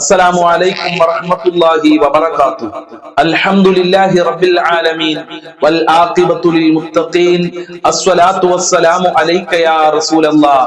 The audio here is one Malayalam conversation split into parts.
السلام عليكم ورحمة الله وبركاته. الحمد لله رب العالمين والعاقبة للمتقين. الصلاة والسلام عليك يا رسول الله.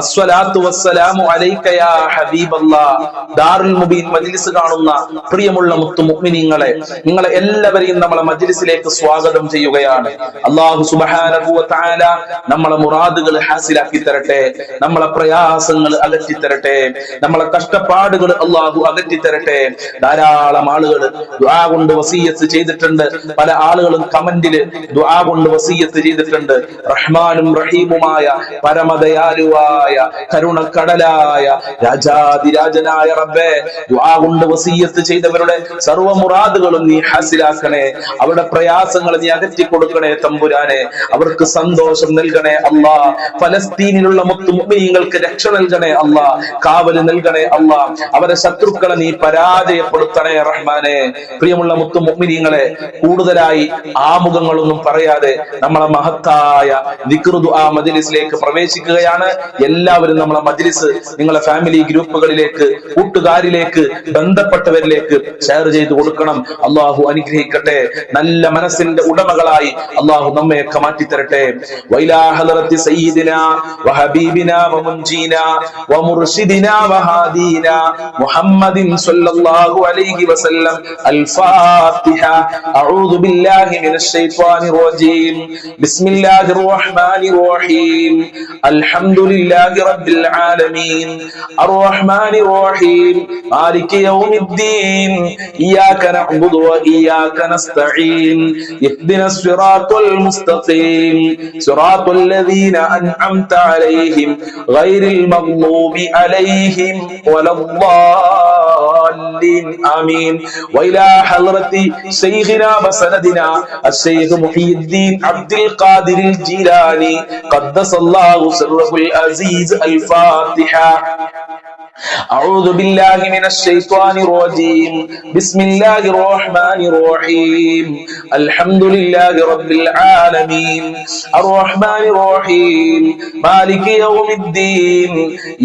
الصلاة والسلام عليك يا حبيب الله. ദാറുൽ മുബീൻ മജ്ലിസ് കാണുന്ന പ്രിയമുള്ള മുത്തു മുഅ്മിനീങ്ങളെ, നിങ്ങളെ എല്ലാവരെയും നമ്മളെ മജ്ലിസിലേക്ക് സ്വാഗതം ചെയ്യുകയാണ്. അല്ലാഹു സുബ്ഹാനഹു വ തആല നമ്മളെ മുറാദുകൾ ഹാസിലാക്കി തരട്ടെ, നമ്മളെ പ്രയാസങ്ങൾ അകറ്റി തരട്ടെ, നമ്മളെ കഷ്ടപ്പാടുകൾ അല്ലാഹു അകറ്റി തരട്ടെ. ധാരാളം ആളുകൾ ദുആ കൊണ്ട് വസിയ്യത്ത് ചെയ്തിട്ടുണ്ട്. പല ആളുകളും കമന്റില് ദുആ കൊണ്ട് വസിയ്യത്ത് ചെയ്തിട്ടുണ്ട്. റഹ്മാനും റഹീമുമായ പരമദയാലുവായ കരുണക്കടലായ രാജാതിരാജനായ റബ്ബേ, ദുആ കൊണ്ട് വസിയ്യത്ത് ചെയ്തവരുടെ സർവ്വ മുറാദുകളും നീ ഹാസിലാക്കണേ. അവരുടെ പ്രയാസങ്ങൾ നീ അകറ്റി കൊടുക്കണേ തമ്പുരാനെ. അവർക്ക് സന്തോഷം നൽകണേ അല്ലാ. ഫലസ്തീനിലുള്ള മുത്തു മുഅ്മിനീങ്ങൾക്ക് രക്ഷ നൽകണേ അല്ലാ. കാവല് നൽകണേ അല്ലാ. അവരെ ശത്രുക്കളെ നീ പരാജയപ്പെടുത്തണേ റഹ്മാനെ. പ്രിയമുള്ള മുത്തു മുഅ്മിനീങ്ങളെ, കൂടുതലായി ആമുഖങ്ങളൊന്നും പറയാതെ നമ്മളെ മഹത്തായ ദിക്ർ ദുആ മജ്ലിസിലേക്ക് പ്രവേശിക്കുകയാണ്. എല്ലാവരും നമ്മളെ മജ്ലിസ് നിങ്ങളെ ഫാമിലി ഗ്രൂപ്പുകളിലേക്ക്, കൂട്ടുകാരിലേക്ക്, ബന്ധപ്പെട്ടവരിലേക്ക് ഷെയർ ചെയ്തു കൊടുക്കണം. അല്ലാഹു അനുഗ്രഹിക്കട്ടെ. നല്ല മനസ്സിന്റെ ഉടമകളായി അല്ലാഹു നമ്മയൊക്കെ മാറ്റിത്തരട്ടെ. വൈലാ ഹളറത്തി സയ്യിദിനാ വഹബീബിനാ വമുൻജീനാ വമുർശിദിനാ വഹാദീനാ മുഹമ്മദിൻ സ്വല്ലല്ലാഹു അലൈഹി വസല്ലം. അൽ-ഫാത്തിഹ. അഊദു ബില്ലാഹി മിനശ് ശൈത്വാനിർ റജീം. ബിസ്മില്ലാഹിർ റഹ്മാനിർ റഹീം. അൽഹംദുലില്ലാഹി റബ്ബിൽ ആലമീൻ. അർ-റഹ്മാനിർ റഹീം. മാലികി യൗമിദ്ദീൻ. ഇയ്യാക നഅ്ബുദു വ ഇയ്യാക നസ്തഈൻ. ഇഹ്ദിനസ് സിറാത്തൽ മുസ്തഖീം. സിറാത്തൽ ലദീന അൻഅംത അലൈഹിം ഗൈറിൽ മഗ്ദൂബി അലൈഹിം വലദ്ദാല്ലിൻ. ആമീൻ. വഇലാ ഹളറത്തി ശൈഖിനാ വസനദിനാ അശ്ശൈഖ് മുഹീദ്ദീൻ അബ്ദുൽ ഖാദിറിൽ ജീലാനി ഖദ്ദസല്ലാഹു സിർറഹുൽ അസീസ്. അൽ-ഫാത്തിഹ. أعوذ بالله من الشيطان الرجيم. بسم الله الرحمن الرحيم. الحمد لله رب العالمين. الرحمن الرحيم. مالك يوم الدين.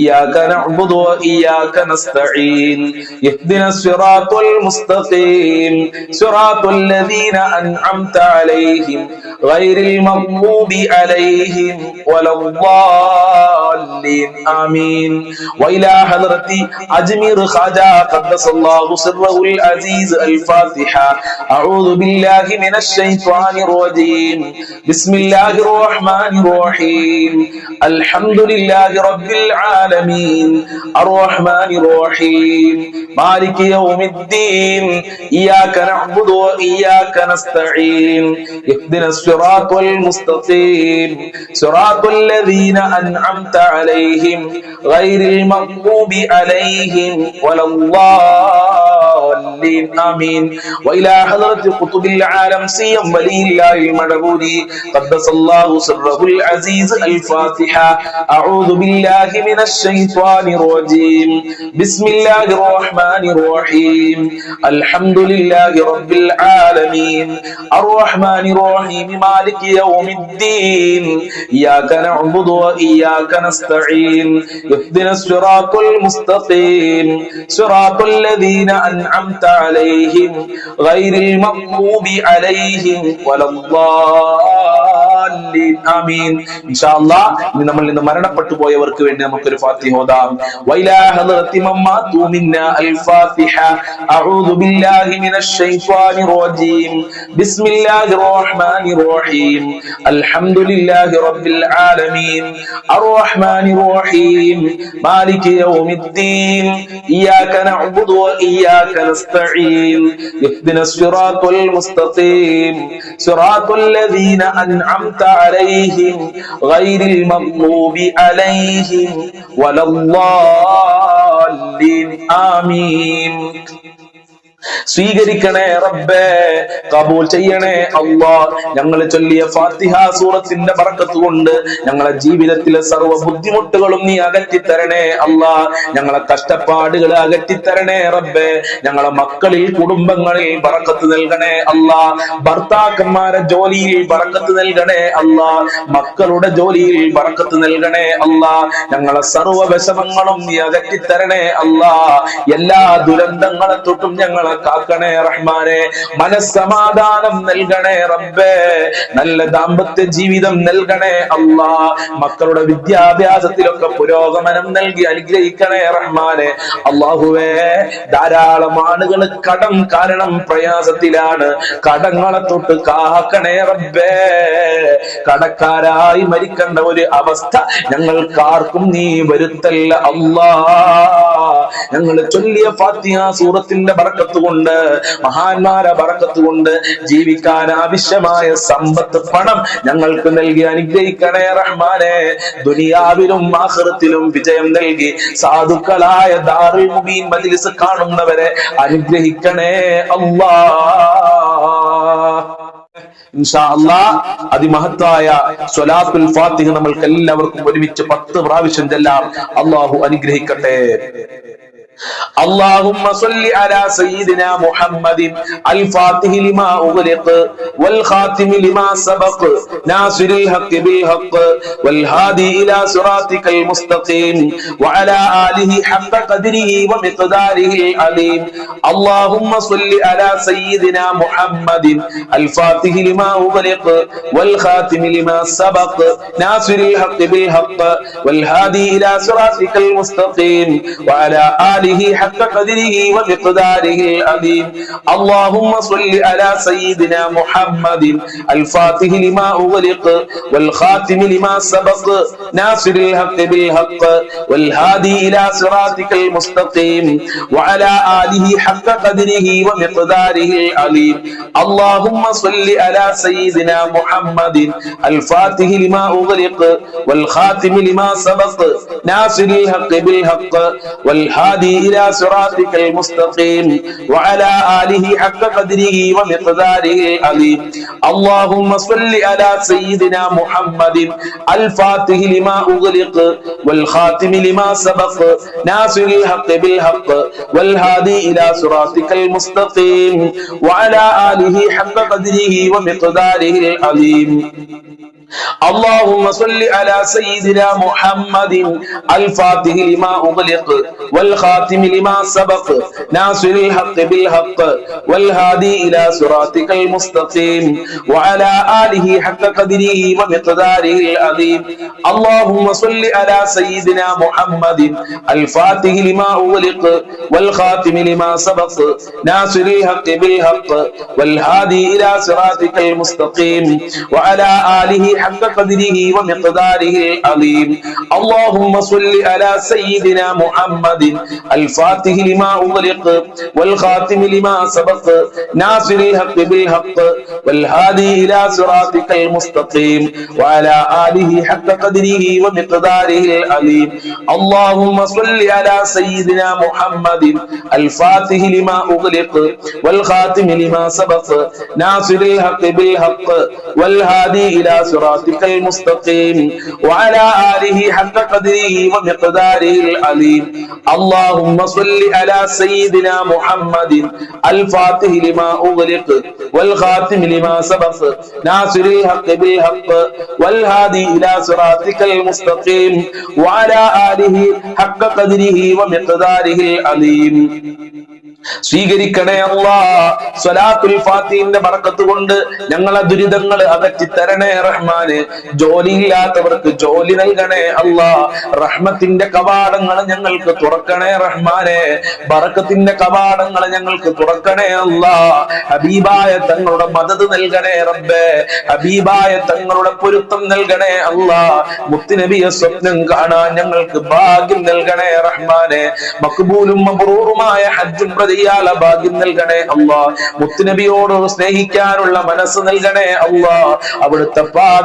إياك نعبد وإياك نستعين. اهدنا الصراط المستقيم. صراط الذين أنعمت عليهم غير المغضوب عليهم ولا الضالين. آمين. وإلى حضرتي أجمير خواجة قدس الله سره العزيز. الفاتحة. أعوذ بالله من الشيطان الرجيم. بسم الله الرحمن الرحيم. الحمد لله رب العالمين. الرحمن الرحيم. مالك يوم الدين. إياك نعبد وإياك نستعين. اهدنا الصراط المستقيم. صراط الذين أنعمت عليهم غير المغضوب عليهم ولا الضالين. آمين. وإلى حضرة قطب العالم سيم ولي الله المدبوري قدس الله سره العزيز. الفاتحة. أعوذ بالله من الشيطان الرجيم. بسم الله الرحمن الرحيم. الحمد لله رب العالمين. الرحمن الرحيم. مالك يوم الدين. إياك نعبد وإياك نستعين. اهدنا الصراط المستقيم. صراط الذين أنعمت عليهم غير المغضوب عليهم ولا الضالين. آمين. إن شاء الله നമ്മൾ ഇന്ന് മരണപ്പെട്ടു പോയവർക്ക് വേണ്ടി നമുക്കൊരു ഫാത്തിഹ ഓതാം. വൈലാ ഹളറത്തി മമ്മാതു മിന്നാ. അൽ-ഫാത്തിഹ. അഊദു ബില്ലാഹി മിനശ് ശൈത്വാനിർ റജീം. ബിസ്മില്ലാഹിർ റഹ്മാനിർ റഹീം. അൽഹംദുലില്ലാഹി റബ്ബിൽ ആലമീൻ. അർ-റഹ്മാനിർ റഹീം. മാലികി യൗമിദ്ദീൻ. ഇയ്യാക നഅ്ബുദു വ ഇയ്യാക നസ്തഈൻ. ഇഹ്ദിനസ് സിറാത്തൽ മുസ്തഖീം. സിറാത്തൽ ലദീന അൻഅംത അലൈഹിം ഗൈറിൽ മഗ്ദൂബി അലൈഹിം വലദ്ദാല്ലിൻ. ആമീൻ. സ്വീകരിക്കണേ റബ്ബേ, കബൂൽ ചെയ്യണേ അല്ലാഹ്. ഞങ്ങൾ ചൊല്ലിയ ഫാത്തിഹ സൂറത്തിന്റെ ബറക്കത്ത് കൊണ്ട് ഞങ്ങളെ ജീവിതത്തിലെ സർവ്വ ബുദ്ധിമുട്ടുകളും നീ അകറ്റിത്തരണേ അല്ലാഹ്. ഞങ്ങളെ കഷ്ടപ്പാടുകൾ അകറ്റിത്തരണേ റബ്ബേ. ഞങ്ങളെ മക്കളിൽ കുടുംബങ്ങളിൽ ബറക്കത്ത് നൽകണേ അല്ലാഹ്. ഭർത്താക്കന്മാരെ ജോലിയിൽ ബറക്കത്ത് നൽകണേ അല്ലാഹ്. മക്കളുടെ ജോലിയിൽ ബറക്കത്ത് നൽകണേ അല്ലാഹ്. ഞങ്ങളെ സർവ്വ വിഷമങ്ങളും നീ അകറ്റിത്തരണേ അല്ലാഹ്. എല്ലാ ദുരന്തങ്ങളെ തൊട്ടും ഞങ്ങളെ കാക്കണേ റഹ്മാനെ. മനസ്സമാധാനം നൽകണേ റബ്ബേ. നല്ല ദാമ്പത്യ ജീവിതം നൽകണേ അല്ലാഹ്. മക്കളുടെ വിദ്യാഭ്യാസത്തിലൊക്കെ പുരോഗമനം നൽകി അനുഗ്രഹിക്കണേ റഹ്മാനെ. അല്ലാഹുവേ, ധാരാളം ആളുകൾ കടം കാരണം പ്രയാസത്തിലാണ്. കടങ്ങളെ തൊട്ട് കാക്കണേ റബ്ബേ. കടക്കാരായി മരിക്കേണ്ട ഒരു അവസ്ഥ ഞങ്ങൾക്കാർക്കും നീ വരുത്തല്ല അല്ലാഹ്. ഞങ്ങൾ ചൊല്ലിയ ഫാത്തിഹ സൂറത്തിന്റെ ബറക്കത്ത് കൊണ്ട്, മഹാന്മാരെ ബറക്കത്ത് കൊണ്ട് ജീവിക്കാൻ ആവശ്യമായ സമ്പത്ത്, പണം ഞങ്ങൾക്ക് നൽകി അനുഗ്രഹിക്കണേ റഹ്മാനെ. ദുനിയാവിലും ആഖിറത്തിലും വിജയം നൽകി സാധുക്കളായ ദാറുൽ മുബീൻ മജ്ലിസ് കാണുന്നവരെ അനുഗ്രഹിക്കണേ അല്ലാഹ്. ഇൻഷാ അല്ലാഹ് അതിമഹത്തായ സ്വലാത്തുൽ ഫാത്തിഹ നമ്മൾക്ക് എല്ലാവർക്കും ഒരുമിച്ച് 10 പ്രാവശ്യം ചൊല്ലാം. അല്ലാഹു അനുഗ്രഹിക്കട്ടെ. اللهم صل على سيدنا محمد الفاتح لما أغلق والخاتم لما سبق ناصر الحق بالحق والهادي إلى صراطك المستقيم وعلى آله حق قدره ومقداره العظيم. اللهم صل على سيدنا محمد الفاتح لما أغلق والخاتم لما سبق ناصر الحق بالحق والهادي إلى صراطك المستقيم وعلى آله حق قدره ومقداره العظيم. اللهم صل على سيدنا محمد الفاتح لما أغلق والخاتم لما سبق ناصر الحق بالحق والهادي إلى صراطك المستقيم وعلى آله حق قدره ومقداره العظيم. اللهم صل على سيدنا محمد الفاتح لما أغلق والخاتم لما سبق ناصر الحق بالحق والهادي إلى صراطك المستقيم وعلى آله حق قدره ومقداره العظيم. اللهم صل على سيدنا محمد الفاتح لما أغلق والخاتم لما سبق ناصر الحق بالحق والهادي إلى صراطك المستقيم وعلى آله حق قدره ومقداره العظيم. اللهم صل على سيدنا محمد الفاتح لما أغلق والخاتم لما سبق ناصر الحق بالحق والهادي إلى صراطك المستقيم وعلى آله حق قدره ومقداره العظيم. اللهم صل على سيدنا محمد الفاتح لما أغلق والخاتم لما سبق ناصر الحق بالحق والهادي إلى صراطك المستقيم وعلى آله حق قدره ومقداره العظيم. اللهم صل على سيدنا محمد الفاتح لما أغلق والخاتم لما سبق ناصر الحق بالحق والهادي إلى صراطك المستقيم وعلى آله حق قدره ومقداره العظيم. اللهم صل على سيدنا محمد الفاتح لما أغلق والخاتم لما سبق ناصر الحق بالحق والهادي إلى صراطك المستقيم وعلى آله حق قدره ومقداره العظيم. اللهم صل على سيدنا محمد الفاتح لما أغلق والخاتم لما سبق ناصر الحق بالحق والهادي إلى صراطك المستقيم وعلى آله حق قدره ومقداره العظيم. സ്വീകരിക്കണേ അല്ലാഹ്. സ്വലാത്തുൽ ഫാത്തിഹിന്റെ ബറക്കത്ത് കൊണ്ട് ഞങ്ങളെ ദുരിതങ്ങൾ അകറ്റി തരണേ റഹ്മാനെ. ജോലിയില്ലാത്തവർക്ക് ജോലി നൽകണേ അല്ലാഹ്. റഹ്മത്തിന്റെ കവാടങ്ങൾ ഞങ്ങൾക്ക് തുറക്കണേ റഹ്മാനെ. ബറക്കത്തിന്റെ കവാടങ്ങൾ ഞങ്ങൾക്ക് തുറക്കണേ അല്ലാഹ്. ഹബീബായ തങ്ങളുടെ മദദ് നൽകണേ റബ്ബേ. ഹബീബായ തങ്ങളുടെ പൊരുത്തം നൽകണേ അല്ലാഹ്. മുത്തുനബിയെ സ്വപ്നം കാണാൻ ഞങ്ങൾക്ക് ഭാഗ്യം നൽകണേ റഹ്മാനെ. മഖ്ബൂലും മബ്റൂറുമായ ഹജ്ജും ഭാഗ്യം നൽകണേ അല്ലാഹ്. മുത്തുനബിയോട് സ്നേഹിക്കാനുള്ള മനസ്സ് നൽകണേ അല്ലാഹ്. അവിടുത്തെ പാത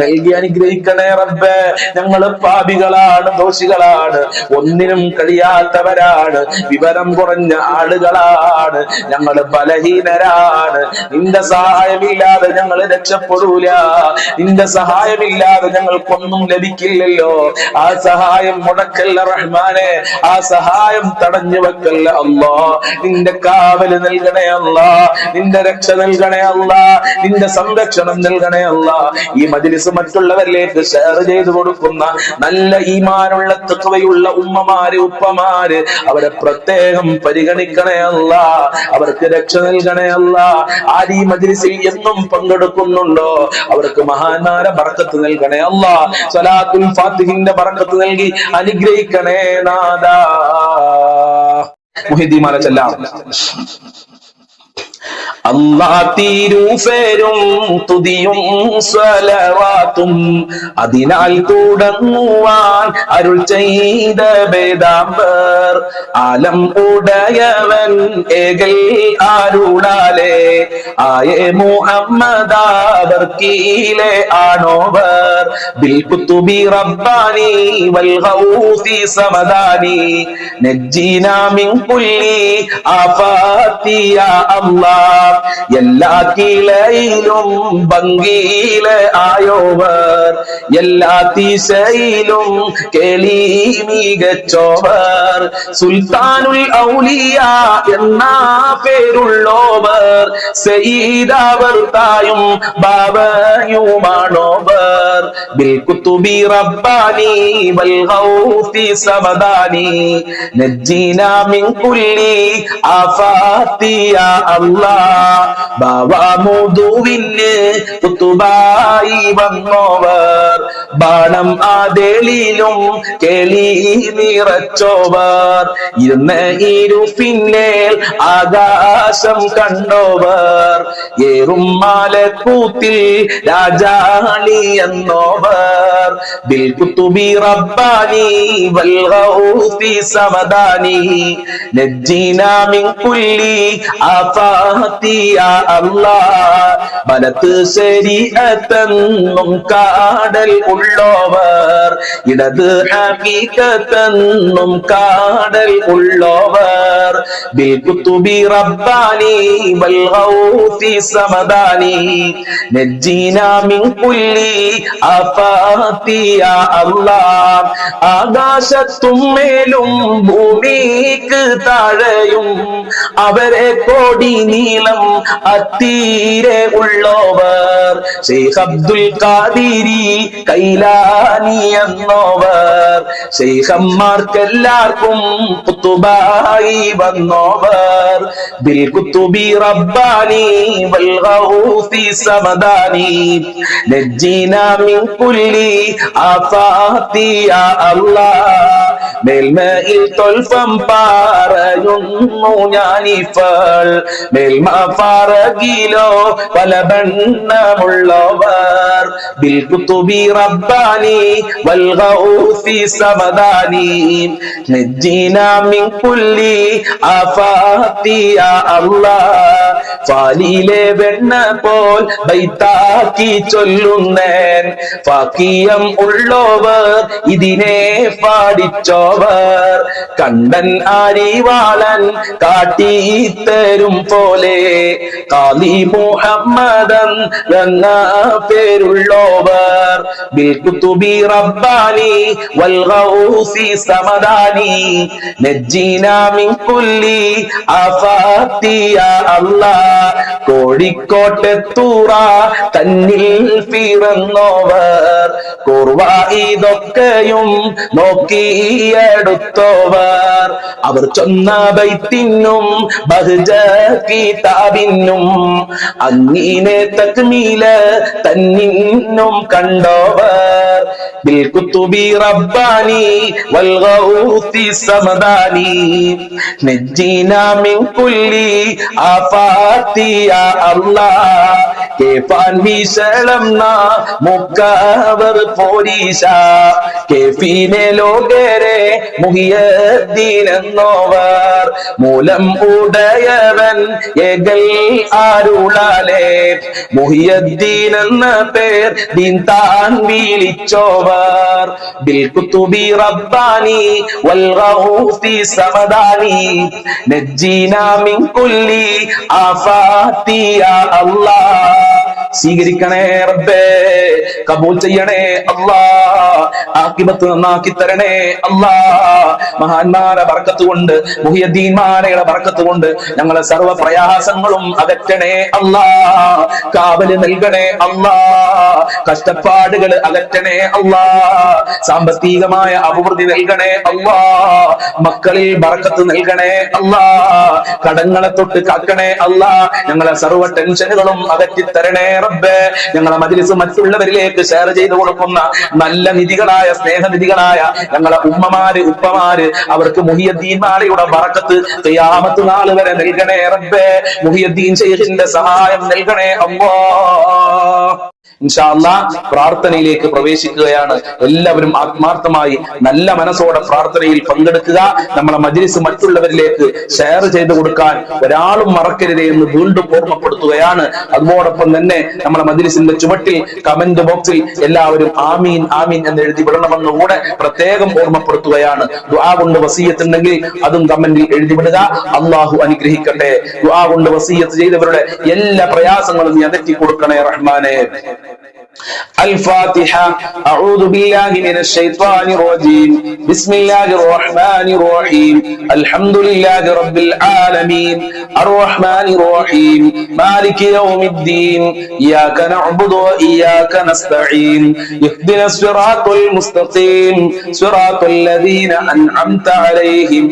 നൽകി അനുഗ്രഹിക്കണേ റബ്ബേ. ഞങ്ങള് പാപികളാണ്, ദോഷികളാണ്, ഒന്നിനും കഴിയാത്തവരാണ്, വിവരം കുറഞ്ഞ ആളുകളാണ്, ഞങ്ങള് ബലഹീനരാണ്. നിന്റെ സഹായമില്ലാതെ ഞങ്ങൾ രക്ഷപ്പെടൂല. നിന്റെ സഹായമില്ലാതെ ഞങ്ങൾക്കൊന്നും ലഭിക്കില്ലല്ലോ. ആ സഹായം മുടക്കല്ല റഹ്മാനെ, ആ സഹായം തടഞ്ഞു വെക്കല്ല അല്ലാ. നിന്റെ കാവല് നൽകണേ അല്ലാ, നിന്റെ രക്ഷ നൽകണേ അല്ലാ, നിന്റെ സംരക്ഷണം നൽകണേ അല്ലാ. ഈ മജ്‌ലിസ് മറ്റുള്ളവരിലേക്ക് ഷെയർ ചെയ്തു കൊടുക്കുന്ന നല്ല ഈമാനുള്ള തഖ്വയുള്ള ഉമ്മമാര്, ഉപ്പമാര്, അവരെ പ്രത്യേകം പരിഗണിക്കണേ അല്ലാ, അവർക്ക് രക്ഷ നൽകണേ അല്ലാ. ആര് ഈ മജ്‌ലിസിൽ എന്നും പങ്കെടുക്കുന്നുണ്ടോ അവർക്ക് മഹാന്മാരെ ബർക്കത്ത് നൽകണേ അല്ലാ. സ്വലാത്തുൽ ഫാത്തിഹിന്റെ ബർക്കത്ത് നൽകി അനുഗ്രഹിക്കണേ നാദാ. മുഹിദ്ദീൻ മാല ചൊല്ലാം. അല്ലാ തിരുഫേരും തുതിയും സ്വലവാത്തും അതിനാൽ തുടങ്ങുവാൻ അരുൾ ചെയ്ത വേദാംബർ ആലം ഉടയവൻ ഏകൽ അരുളാലേ ആയേ മുഹമ്മദാവർക്കീലെ ആണോവർ ബിൽ കുതുബി റബ്ബാനി വൽ ഗൗസി സമദാനി നജ്ജിനാ മിൻ കുല്ലി ആഫാതി യാ അല്ലാഹ്. എല്ലാ കിളയിലും ഭംഗിയിലെ ആയോവർ, എല്ലാ ദിശയിലും കേളി മികച്ചോവർ, സുൽത്താനുൽ ഔലിയ എന്ന പേരുള്ളോവർ, സയ്യിദാവർ തായും ബാബയുമാണോവർ ബിൽ കുതുബി റബ്ബാനി വൽ ഗൗസി സമദാനി നജ്ജിനാ മിൻ കുല്ലി ആഫാതി യാ അല്ലാഹ്. ബാവാമുദുവിന് കുത്തുബായി വന്നോവർ, ബാണം ആദേളിലും കേളി നിറച്ചോവർ, ഇരുന്ന ഇരുപ്പിന്നേൽ ആകാശം കണ്ടോവർ, ഏറും മാലക്കൂത്തിൽ രാജാളി എന്നോവർ ബിൽ കുതുബി റബ്ബാനി വൽ ഗൗസി സമദാനി നജ്ജിനാ മിൻ കുല്ലി ആഫാതി യാ അല്ലാഹ്. ബലത്ത് ശരീഅത്തെന്നും കാടൽ ഉള്ളോവർ, ഇടത് ഹഖീഖത്തെന്നും കാടൽ ഉള്ളോവർ ബിൽ കുതുബി റബ്ബാനി വൽ ഗൗസി സമദാനി നജ്ജിനാ മിൻ കുല്ലി ആഫാതി യാ അല്ലാഹ്. ആകാശത്തും മേലും ഭൂമിക്ക് താഴെയും അവരെ കോടി നീളം അത്തീരെ ഉള്ളോവർ, ശൈഖ് അബ്ദുൽ ഖാദിരി കൈലാനി എന്നോവർ, ശൈഖന്മാർക്കെല്ലാവർക്കും കുത്തുബായി വന്നോവർ ബിൽ കുതുബി റബ്ബാനി വൽ ഗൗസി സമദാനി നജ്ജിനാ മിൻ കുല്ലി ആഫാതി യാ അല്ലാഹ്. മേൽമയിൽ തൊൽഫം പറയുന്നു ഞാനിഫൾ, മേൽമ ഫറകിലോ പല ബണ്ണമുള്ളവർ ബിൽ കുതുബി റബ്ബാനി വൽ ഗൗസി സമദാനി നജ്ജിനാ മിൻ കുല്ലി ആഫാതി യാ അല്ലാഹ്. ഫാലിലെ വെണ്ണ പോൽ ബൈത്താക്കി ചൊല്ലുന്നേൻ, ഫാക്കിയം ഉള്ളോവർ ഇതിനെ പാടിച്ചോവർ, കണ്ടൻ ആരിവാളൻ കാട്ടിത്തരും പോലെ ഖാലി മുഹമ്മദൻ എന്ന പേരുള്ളോവർ ബിൽ കുതുബി റബ്ബാനി വൽ ഗൗസി സമദാനി നജ്ജിനാ മിൻ കുല്ലി ആഫാതി യാ അല്ലാഹ്. കോഴിക്കോട്ടെത്തൂറ തന്നിൽ പിറന്നോവർ, കുർവ ഇതൊക്കെയും നോക്കിയെടുത്തോവർ, അവർ ചൊന്ന ബൈത്തിനും ബഹ്ജ കിതാബിനും അങ്ങിനെ തക്മീല തന്നിന്നും കണ്ടോവർ ബിൽ കുതുബി റബ്ബാനി വൽ ഗൗസി സമദാനി നജ്ജിനാ മിൻ കുല്ലി ആഫാതി യാ അല്ലാഹ്. കേപ്പാൻ വീശളം മുക്കവർ പോരീശ കേഫീനെ ലോകരെ മുഹിയദ്ദീൻ എന്നോവർ മൂലം ഉടയവൻ ഏകൽ ആരുളാലേ മുഹിയദ്ദീൻ എന്ന പേർ ദീൻ താൻ വിളിച്ചോവർ ബിൽ കുതുബി റബ്ബാനി വൽ ഗൗഫി സമദാനി നജ്ജീനാ മിൻ കുല്ലി ആഫാതി യാ അല്ലാഹ്. സ്വീകരിക്കണേ റബ്ബേ, കബൂൽ ചെയ്യണേ അല്ലാ, ആഖിബത്ത് നന്നാക്കി തരണേ അല്ലാ. മഹാന്മാരെ ബർക്കത്ത് കൊണ്ട്, മുഹിയദ്ദീൻമാരുടെ ബർക്കത്ത് കൊണ്ട് ഞങ്ങളെ സർവ്വ പ്രയാസങ്ങളും അകറ്റണേ അല്ലാ. കാവല് നൽകണേ അല്ലാ, കഷ്ടപ്പാടുകൾ അകറ്റണേ അല്ലാ, സാമ്പത്തികമായ അഭിവൃദ്ധി നൽകണേ അല്ലാ, മക്കളിൽ ബർക്കത്ത് നൽകണേ അല്ലാ, കടങ്ങളെ തൊട്ട് കാക്കണേ അല്ലാ. ഞങ്ങളെ സർവ്വ ടെൻഷനുകളും അകറ്റിത്തരണേ റബ്ബേ. ഞങ്ങളെ മജ്‌ലിസ് മറ്റുള്ളവരിലേക്ക് ഷെയർ ചെയ്തു കൊടുക്കുന്ന നല്ല നിധികളായ സ്നേഹനിധികളായ ഞങ്ങളെ ഉമ്മമാര് ഉപ്പമാര് അവർക്ക് മുഹിയദ്ദീൻമാരുടെ ബറക്കത്ത് ഖിയാമത്ത് നാൾ വരെ നൽകണേ റബ്ബേ. മുഹിയദ്ദീൻ ശൈഖിന്റെ സഹായം നൽകണേ അല്ലാഹ്. ഇൻഷാ അല്ലാഹ് പ്രാർത്ഥനയിലേക്ക് പ്രവേശിക്കുകയാണ്. എല്ലാവരും ആത്മാർത്ഥമായി നല്ല മനസ്സോടെ പ്രാർത്ഥനയിൽ പങ്കെടുക്കുക. നമ്മളെ മജ്‌ലിസ് മറ്റുള്ളവരിലേക്ക് ഷെയർ ചെയ്തു കൊടുക്കാൻ ഒരാളും മറക്കരുതേ എന്ന് വീണ്ടും ഓർമ്മപ്പെടുത്തുകയാണ്. അതോടൊപ്പം തന്നെ നമ്മളെ മജ്‌ലിസിന്റെ ചുവട്ടിൽ കമന്റ് ബോക്സിൽ എല്ലാവരും ആമീൻ ആമീൻ എന്ന് എഴുതി വിടണമെന്ന് കൂടെ പ്രത്യേകം ഓർമ്മപ്പെടുത്തുകയാണ്. ദുആ കൊണ്ട് വസിയത്ത് ഉണ്ടെങ്കിൽ അതും കമന്റിൽ എഴുതി വിടുക. അല്ലാഹു അനുഗ്രഹിക്കട്ടെ. ദുആ കൊണ്ട് വസിയത്ത് ചെയ്തവരുടെ എല്ലാ പ്രയാസങ്ങളും നീ അകറ്റി കൊടുക്കണേ റഹ്മാനേ. الفاتحة. أعوذ بالله من الشيطان الرجيم. بسم الله الرحمن الرحيم. الحمد لله رب العالمين الرحمن الرحيم مالك يوم الدين إياك نعبد وإياك نستعين اهدنا الصراط المستقيم صراط الذين أنعمت عليهم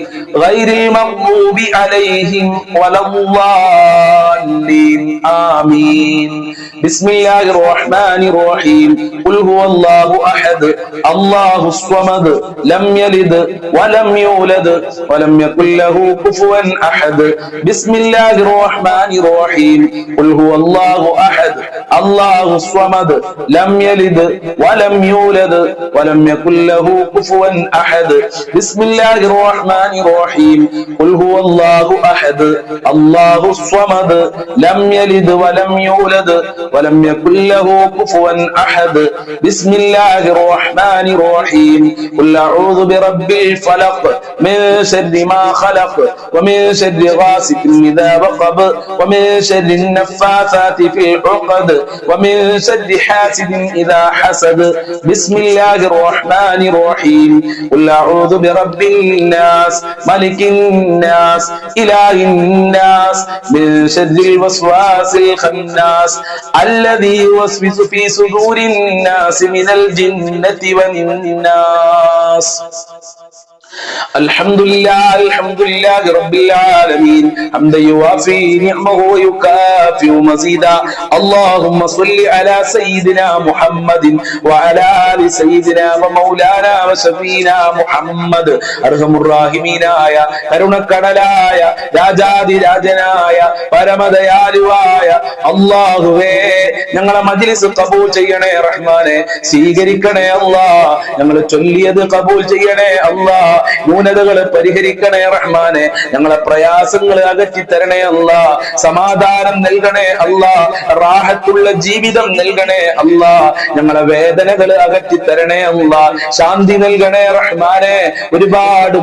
غير المغضوب عليهم ولا الضالين آمين. بسم الله الرحمن الرحيم. قل هو الله أحد الله الصمد لم يلد ولم يولد ولم يكن له كفوا أحد. بسم الله الرحمن الرحيم. قل هو الله أحد الله الصمد لم يلد ولم يولد ولم يكن له كفوا أحد. بسم الله الرحمن الرحيم. قل هو الله أحد الله الصمد لم يلد ولم يولد ولم يكن له كفوا أحد. بسم الله الرحمن الرحيم. قل أعوذ برب الفلق من شر ما خلق ومن شر غاسق إذا وقب ومن شر النفاثات في العقد ومن شر حاسد إذا حسد. بسم الله الرحمن الرحيم. قل أعوذ برب الناس ملك الناس إله الناس من شر الوسواس الخناس الذي يوسوس في صدور الناس من الجنة والناس. الحمد لله رب العالمين حمدا يوافي نعمه ويكافئ مزيدا. اللهم صل على سيدنا محمد وعلى آل سيدنا ومولانا وشفينا محمد. أرحم الراحمين آية കരുണക്കടലായ രാജാതിരാജനായ പരമദയാലുവായ അല്ലാഹുവേ, ഞങ്ങളെ മജ്‌ലിസ് ഖബൂൽ ചെയ്യണേ റഹ്മാനെ. സ്വീകരിക്കണേ അല്ലാ. ഞങ്ങൾ ചൊല്ലിയത് ഖബൂൽ ചെയ്യണേ അല്ലാ. ന്യൂനതകളെ പരിഹരിക്കണേ റഹ്മാനെ. ഞങ്ങളെ പ്രയാസങ്ങളെ അകറ്റി തരണേ അല്ലാ. സമാധാനം നൽകണേ അല്ലാ. റാഹത്തുള്ള ജീവിതം നൽകണേ അല്ലാ. ഞങ്ങളെ വേദനകൾ അകറ്റി തരണേ അല്ലാ. ശാന്തി നൽകണേ റഹ്മാനെ. ഒരുപാട്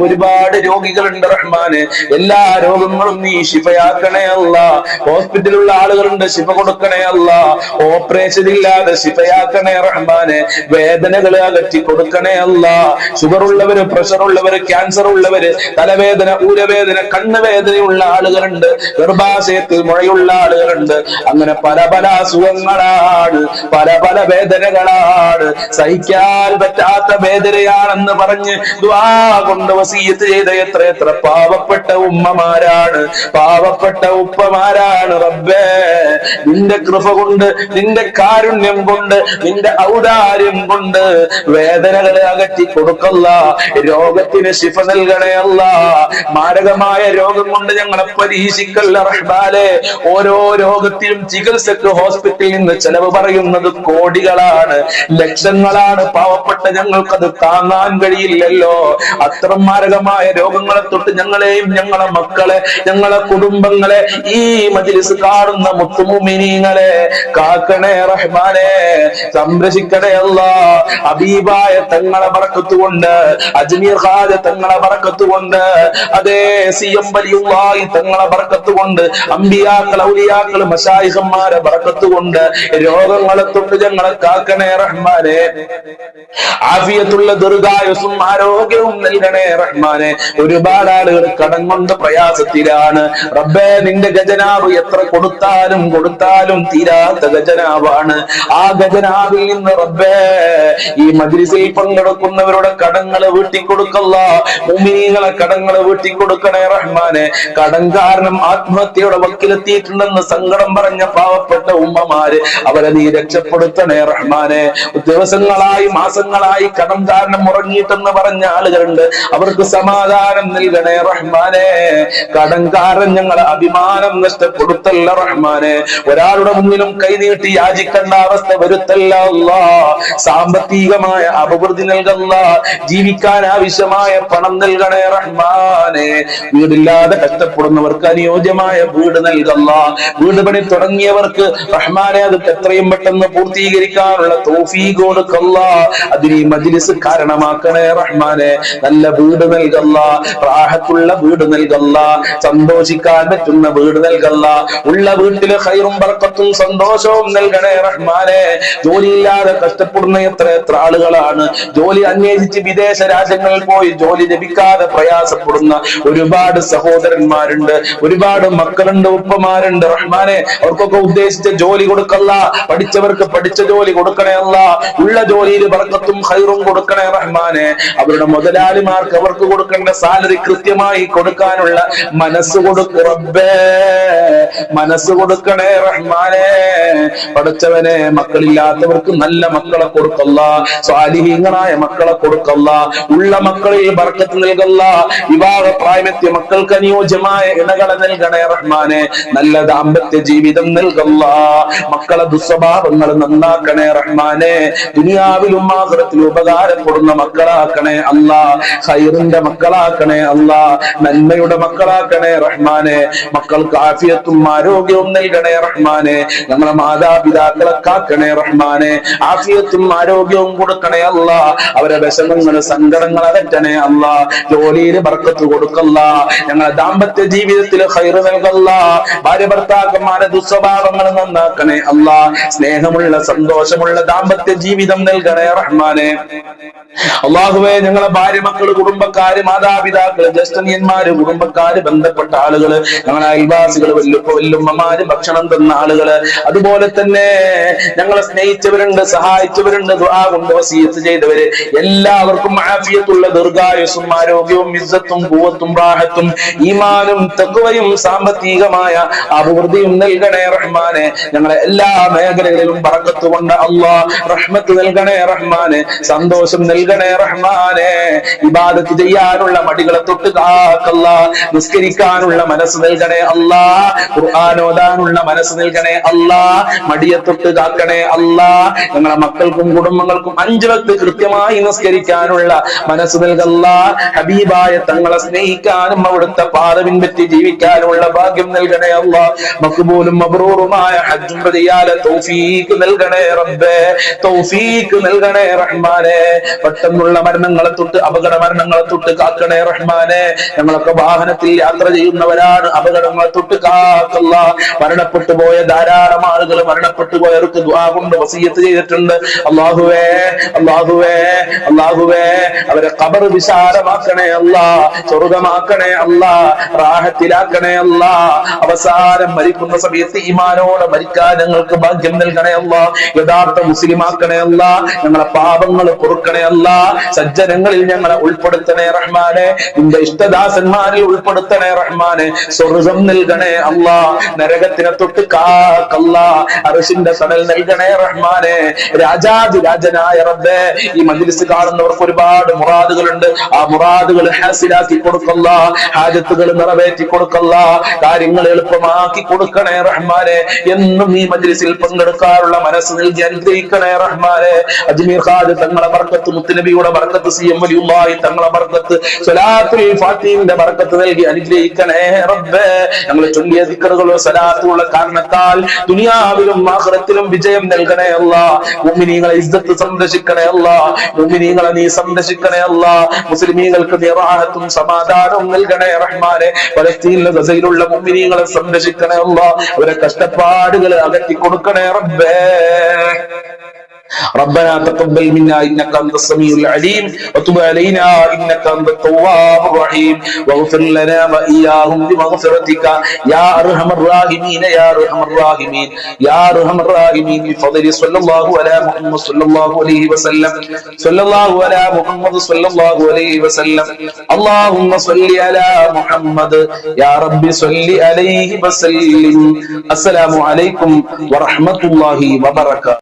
രോഗികളുണ്ട് റഹ്മാനെ. എല്ലാ രോഗങ്ങളും നീ ശിഫയാക്കണേ അല്ലാ. ഹോസ്പിറ്റലിലുള്ള ആളുകളുണ്ട്, ശിഫ കൊടുക്കണേ അല്ലാ. ഓപ്പറേഷൻ ഇല്ലാതെ ശിഫയാക്കണേ റഹ്മാനെ. വേദനകൾ അകറ്റി കൊടുക്കണേ അല്ലാ. ഷുഗർ ഉള്ളവര്, പ്രഷർ ഉള്ളവര്, ക്യാൻസർ ഉള്ളവര്, തലവേദന, ഊരവേദന, കണ്ണുവേദനയുള്ള ആളുകളുണ്ട്, ഗർഭാശയത്തിൽ മുഴയുള്ള ആളുകളുണ്ട്. അങ്ങനെ പല അസുഖങ്ങളാണ്, പല വേദനകളാണ്. സഹിക്കാൻ പറ്റാത്ത വേദനയാണെന്ന് പറഞ്ഞ് ദുആ കൊണ്ട് വസിയത്ത് ചെയ്ത എത്ര പാവപ്പെട്ട ഉമ്മമാരാണ്, പാവപ്പെട്ട ഉപ്പമാരാണ്. റബ്ബേ, നിന്റെ കൃപ കൊണ്ട്, നിന്റെ കാരുണ്യം കൊണ്ട്, നിന്റെ ഔദാര്യം കൊണ്ട് വേദനകളെ അകറ്റി കൊടുക്കല്ല. രോഗത്തിൽ രോഗത്തിന് ശിഫ നൽകണേ അല്ലാ. മാരകമായ രോഗം കൊണ്ട് ഞങ്ങളെ പരീക്ഷിക്കല്ല റഹ്മാനെ. ഓരോ രോഗത്തിലും ചികിത്സക്ക് ഹോസ്പിറ്റലിൽ നിന്ന് ചെലവ് പറയുന്നത് കോടികളാണ്, ലക്ഷങ്ങളാണ്. പാവപ്പെട്ട ഞങ്ങൾക്കത് താങ്ങാൻ കഴിയില്ലല്ലോ. അത്തരം മാരകമായ രോഗങ്ങളെ തൊട്ട് ഞങ്ങളെയും ഞങ്ങളെ മക്കളെ ഞങ്ങളെ കുടുംബങ്ങളെ ഈ മജ്‌ലിസ് കാണുന്ന മുത്തുമുഅ്മിനീങ്ങളെ കാക്കണേ റഹ്മാനെ, സംരക്ഷിക്കണേ അല്ലാ. ഹബീബായ തങ്ങളെ ബറക്കത്ത് കൊണ്ട്, അജ്മീർ ഖാജ തങ്ങളെ ബറക്കത്ത് കൊണ്ട്, അതേ സിയം വലിയുള്ളാഹി തങ്ങളെ ബറക്കത്ത് കൊണ്ട്, അമ്പിയാക്കൾ ഔലിയാക്കൾ മശായിഖന്മാരെ ബറക്കത്ത് കൊണ്ട് രോഗങ്ങളെ തൊട്ട് ഞങ്ങളെ കാക്കണേ റഹ്മാനെ. ആഫിയത്തുള്ള ദീർഘായുസ്സും ആരോഗ്യവും നൽകണേ റഹ്മാനെ. ഒരുപാട് ആളുകൾ കടം കൊണ്ട് പ്രയാസത്തിലാണ് റബ്ബേ. നിന്റെ ഖജനാവ് എത്ര കൊടുത്താലും കൊടുത്താലും തീരാത്ത ഖജനാവാണ്. ആ ഖജനാവിൽ നിന്ന് റബ്ബേ ഈ മജ്‌ലിസിൽ പങ്കെടുക്കുന്നവരുടെ കടങ്ങൾ വീട്ടിക്കൊടുക്കല്ല. മുഅ്മിനീങ്ങളെ കടങ്ങൾ വീട്ടിക്കൊടുക്കണേ റഹ്മാനെ. കടം കാരണം ആത്മഹത്യയുടെ വക്കിലെത്തിയിട്ടുണ്ടെന്ന് സങ്കടം പറഞ്ഞ പാവപ്പെട്ട ഉമ്മമാര്, അവരെ നീ രക്ഷപ്പെടുത്തണേ റഹ്മാനെ. ദിവസങ്ങളായി മാസങ്ങളായി കടം കാരണം ഉറങ്ങിയിട്ടെന്ന് പറഞ്ഞ ആളുകളുണ്ട്, അവർക്ക് സമാധാനം നൽകണേ റഹ്മാനെ. കടം കാരണം ഞങ്ങളെ അഭിമാനം നഷ്ടപ്പെടുത്തല്ല റഹ്മാനെ. ഒരാളുടെ മുന്നിലും കൈനീട്ടി യാചിക്കേണ്ട അവസ്ഥ വരുത്തല്ല അല്ലാ. സാമ്പത്തികമായ അഭിവൃദ്ധി നൽകല്ല, ജീവിക്കാൻ ആവശ്യമായ പണം നൽകണേ റഹ്മാനെ. വീടില്ലാതെ കഷ്ടപ്പെടുന്നവർക്ക് അനുയോജ്യമായ വീട് നൽകല്ല. വീട് പണി തുടങ്ങിയവർക്ക് റഹ്മാനെ അത് എത്രയും പെട്ടെന്ന് പൂർത്തീകരിക്കാനുള്ള തൗഫീഖ് കൊടുക്കല്ല. അതിന് ഈ മജ്‌ലിസ് കാരണമാക്കണേ റഹ്മാനെ. നല്ല വീട് നൽകല്ല, റാഹത്തുള്ള വീട് നൽകല്ല, സന്തോഷിക്കാൻ പറ്റുന്ന വീട് നൽകല്ല. ഉള്ള വീട്ടില് ഖൈറും ബർക്കത്തും സന്തോഷവും നൽകണേ റഹ്മാനെ. ജോലിയില്ലാതെ കഷ്ടപ്പെടുന്ന എത്ര ആളുകളാണ്. ജോലി അന്വേഷിച്ച് വിദേശ രാജ്യങ്ങളിൽ പോയി ജോലി ലഭിക്കാതെ പ്രയാസപ്പെടുന്ന ഒരുപാട് സഹോദരന്മാരുണ്ട്, ഒരുപാട് മക്കളുണ്ട്, ഉപ്പമാരുണ്ട് റഹ്മാനെ. അവർക്കൊക്കെ ഉദ്ദേശിച്ച ജോലി കൊടുക്കല്ല. പഠിച്ചവർക്ക് പഠിച്ച ജോലി കൊടുക്കണേ അല്ല. ഉള്ള ജോലിയിൽ ബർക്കത്തും ഖൈറും കൊടുക്കണേ റഹ്മാനെ. അവരുടെ മുതലാളിമാർക്ക് അവർക്ക് കൊടുക്കേണ്ട സാലറി കൃത്യമായി കൊടുക്കാനുള്ള മനസ്സ് കൊടുക്ക് റബ്ബേ. മനസ്സ് കൊടുക്കണേ റഹ്മാനെ. പഠിച്ചവനെ, മക്കളില്ലാത്തവർക്ക് നല്ല മക്കളെ കൊടുക്കല്ല, സ്വാലിഹീങ്ങളായ മക്കളെ കൊടുക്കല്ല. ഉള്ള മക്കളിൽ ബർക്കത്ത് നൽകല്ല. വിവാഹ പ്രായമെത്തിയ മക്കൾക്ക് അനുയോജ്യമായ ഇണകളെ നൽകണേ റഹ്മാനെ. നല്ല ദാമ്പത്യ ജീവിതം നൽകല്ല. മക്കളെ ദുസ്വഭാവങ്ങൾ നന്നാക്കണേ റഹ്മാനെ. ദുനിയാവിലും ആഖിറത്തിലും ഉപകാരപ്പെടുന്ന മക്കളാക്കണേ അല്ലാ. ഖൈറിന്റെ മക്കളാക്കണേ അല്ലാ. നന്മയുടെ മക്കളാക്കണേ റഹ്മാനെ. മക്കൾക്ക് ആഫിയത്തും ആരോഗ്യവും നൽകണേ റഹ്മാനെ. ഞങ്ങളെ മാതാപിതാക്കളെ കാക്കണേ റഹ്മാനെ. ആഫിയത്തും ആരോഗ്യവും കൊടുക്കണേ അല്ലാ. അവരെ വിഷമങ്ങൾ സങ്കടങ്ങൾ അകറ്റണേ അല്ലാ. ജോലിയിൽ ബർക്കത്ത് കൊടുക്കല്ല. ഞങ്ങളെ ദാമ്പത്യ ജീവിതത്തിൽ ഖൈറ് നൽകല്ല. ഭാര്യ ഭർത്താക്കന്മാരെ ദുസ്വഭാവങ്ങൾ നന്നാക്കണേ അല്ലാ. സ്നേഹമുള്ള സന്തോഷമുള്ള ദാമ്പത്യ ജീവിതം നൽകണേ റഹ്മാനെ. അല്ലാഹുവേ, ഞങ്ങളെ ഭാര്യ മക്കള് കുടുംബക്കാര് മാതാപിതാക്കള് ജ്യേഷ്ഠനിയന്മാര് കുടുംബക്കാര് ബന്ധപ്പെട്ട ആളുകള് ഞങ്ങളെ അയൽവാസികള് വല്ലുപ്പ വല്ലുമ്മമാര് ഭക്ഷണം തന്ന ആളുകള് അതുപോലെ തന്നെ ഞങ്ങളെ സ്നേഹിച്ചവരുണ്ട്, സഹായിച്ചവരുണ്ട്, ദുആ കൊണ്ട് വസിയത്ത് ചെയ്തവര് എല്ലാവർക്കും ആഫിയത്തുള്ള ദീർഘായുസ്സും ആരോഗ്യവും ഇസ്സത്തും ഖുവത്തും റാഹത്തും ഈമാനും തഖ്വയും സാമ്പത്തികമായ അഭിവൃദ്ധിയും നൽകണേ റഹ്മാനെ. ഞങ്ങളെ എല്ലാ മേഖലകളിലും ബറക്കത്ത് കൊണ്ട് അല്ലാഹ് റഹ്മത്ത് നൽകണേ റഹ്മാനെ. സന്തോഷം നൽകണേ റഹ്മാനെ. ഇബാദത്ത് ചെയ്യാനുള്ള മടികളെ തൊട്ട് കാക്കല്ല. നിസ്കരിക്കാനുള്ള മനസ്സ് നൽകണേ അല്ലാ. ഖുർആൻ ഓതാനുള്ള മനസ്സ് നൽകണേ അല്ലാ. മടിയെ തൊട്ട് കാക്കണേ അല്ലാ. ഞങ്ങളെ മക്കൾക്കും കുടുംബങ്ങൾക്കും 5 വക്ത് കൃത്യമായി നിസ്കരിക്കാനുള്ള മനസ്സ് നൽകല്ല. ഹബീബായ തങ്ങളെ സ്നേഹിക്കാനും അവിടുത്തെ പാത പിൻപറ്റി ജീവിക്കാനുള്ള ഭാഗ്യം നൽകണേ അല്ലാ. മഖ്ബൂലും മബ്റൂറുമായ ഹജ്ജും ചെയ്യാതെ തൗഫീഖ് നൽകണേ റബ്ബേ. തൗഫീഖ് നൽകണേ റഹ്മാനെ. പെട്ടെന്നുള്ള മരണങ്ങളെ തൊട്ട് അപകട മരണങ്ങളെ തൊട്ട് കാക്കണേ റഹ്മാനെ. ഞങ്ങളൊക്കെ വാഹനത്തിൽ യാത്ര ചെയ്യുന്നവരാണ്, അപകടങ്ങളെ തൊട്ട് കാക്കല്ല. മരണപ്പെട്ടു പോയ ധാരാളം ആളുകൾ മരണപ്പെട്ടു പോയവർക്ക് ദുആ കൊണ്ട് വസിയത്ത് ചെയ്തിട്ടുണ്ട്. അല്ലാഹുവേ, അല്ലാഹുവേ, അല്ലാഹുവേ, അവരെ ഖബർ വിശാലമാക്കണേ അല്ലാ. സ്വർഗ്ഗമാക്കണേ അല്ലാ. റാഹത്തിലാക്കണേ അല്ലാ. അവസാനം മരിക്കുന്ന സമയത്ത് ഈമാനോടെ മരിക്കാൻ ഞങ്ങൾക്ക് ഭാഗ്യം നൽകണേ അല്ലാ. യഥാർത്ഥ മുസ്ലിമാക്കണേ അല്ലാ. ഞങ്ങളെ പാപങ്ങൾ പൊറുക്കണേ അല്ലാ. സജ്ജനങ്ങളിൽ ഞങ്ങളെ ഉൾപ്പെടുത്തണേ റഹ്മാനെ. നിന്റെ ഇഷ്ടദാസന്മാരിൽ ഉൾപ്പെടുത്തണേ റഹ്മാനെ. സ്വർഗ്ഗം നൽകണേ അല്ലാ. നരകത്തിനെ തൊട്ട് കാക്കല്ലാ. അർശിന്റെ തണൽ നൽകണേ റഹ്മാനെ. രാജാതിരാജനായ റബ്ബേ, ഈ മജ്‌ലിസ് കാണുന്നവർക്ക് ഒരുപാട് മുറാദുകളുണ്ട്. ആ മുറാദുകൾ ഹാസിലാക്കി കൊടുക്കല്ല, ഹാജത്തുകൾ നിറവേറ്റി കൊടുക്കല്ല, കാര്യങ്ങൾ എളുപ്പമാക്കി കൊടുക്കണേ റഹ്മാനെ. എന്നും ഈ മജ്ലിസിൽ പങ്കെടുക്കാനുള്ള മനസ്സ് നൽകി അനുഗ്രഹിക്കണേ റഹ്മാനെ. അജ്മീർ ഖാദ് തങ്ങളെ ബർക്കത്ത്, മുത്തുനബിയുടെ ബർക്കത്ത്, സിഎം വലിയുള്ളാഹി തങ്ങളെ ബർക്കത്ത്, സ്വലാത്തുൽ ഫാത്തിഹിന്റെ ബർക്കത്ത് നൽകി അനുഗ്രഹിക്കണേ റബ്ബേ. ഞങ്ങൾ ചൊല്ലിയ ദിക്റുകളോ സലാത്തുള്ള കാരണത്താൽ ദുനിയാവിലും ആഖിറത്തിലും വിജയം നൽകണേ അല്ലാഹ്. മുഅ്മിനീങ്ങളെ ഇസ്സത്ത് സംരക്ഷിക്കണേ അല്ലാഹ്. മുഅ്മിനീങ്ങളെ നീ സംരക്ഷിക്കണേ അല്ലാഹ്. മുസ്ലിമീങ്ങൾക്ക് നീ റാഹത്തും സമാധാനവും നൽകണേ റഹ്മാനെ. ഫലസ്തീനിലെ ഗസയിലുള്ള മുഅ്മിനീങ്ങളെ സംരക്ഷിക്കണേ അല്ലാഹ്. അവരെ കഷ്ടപ്പാടുകൾ അകറ്റി കൊടുക്കണേ റബ്ബേ. ربنا تقبل منا انك انت السميع العليم وتب علينا انك انت التواب الرحيم واغفر لنا واياهم بمغفرتك يا ارحم الراحمين يا ارحم الراحمين يا ارحم الراحمين بفضل صلى الله على محمد صلى الله عليه وسلم صلى الله على محمد صلى الله عليه وسلم اللهم صل على محمد يا رب صل عليه وسلم. السلام عليكم ورحمة الله وبركاته.